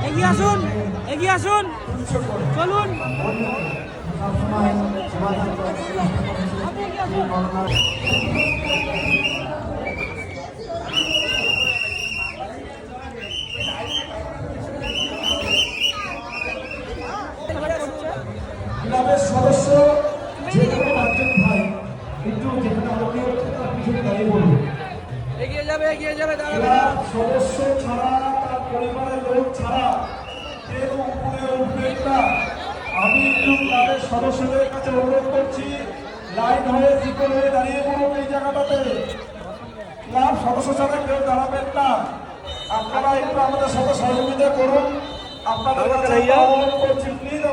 এগিয়ে আসুন, এগিয়ে আসুন, চলুন। ক্লাবের সদস্য যে কোনো পাঁচজন ভাই একটু যেখানে আলোকে পিছনে দাঁড়িয়ে পড়বে। এগিয়ে যাবে, এগিয়ে যাবে, ক্লাব সদস্য ছাড়া তার পরিবারের লোক ছাড়া কেউ উপরে উঠবেন না। আমি একটু ক্লাবের সদস্যদের কাছে অনুরোধ করছি, লাইন হয়ে ত্রিকোণ হয়ে দাঁড়িয়ে পড়ুন এই জায়গাটাতে। ক্লাব সদস্য ছাড়া কেউ দাঁড়াবেন না। আপনারা একটু আমাদের সাথে সহযোগিতা করুন। আপনাদের কাছে অনুরোধ করছি, প্লিজ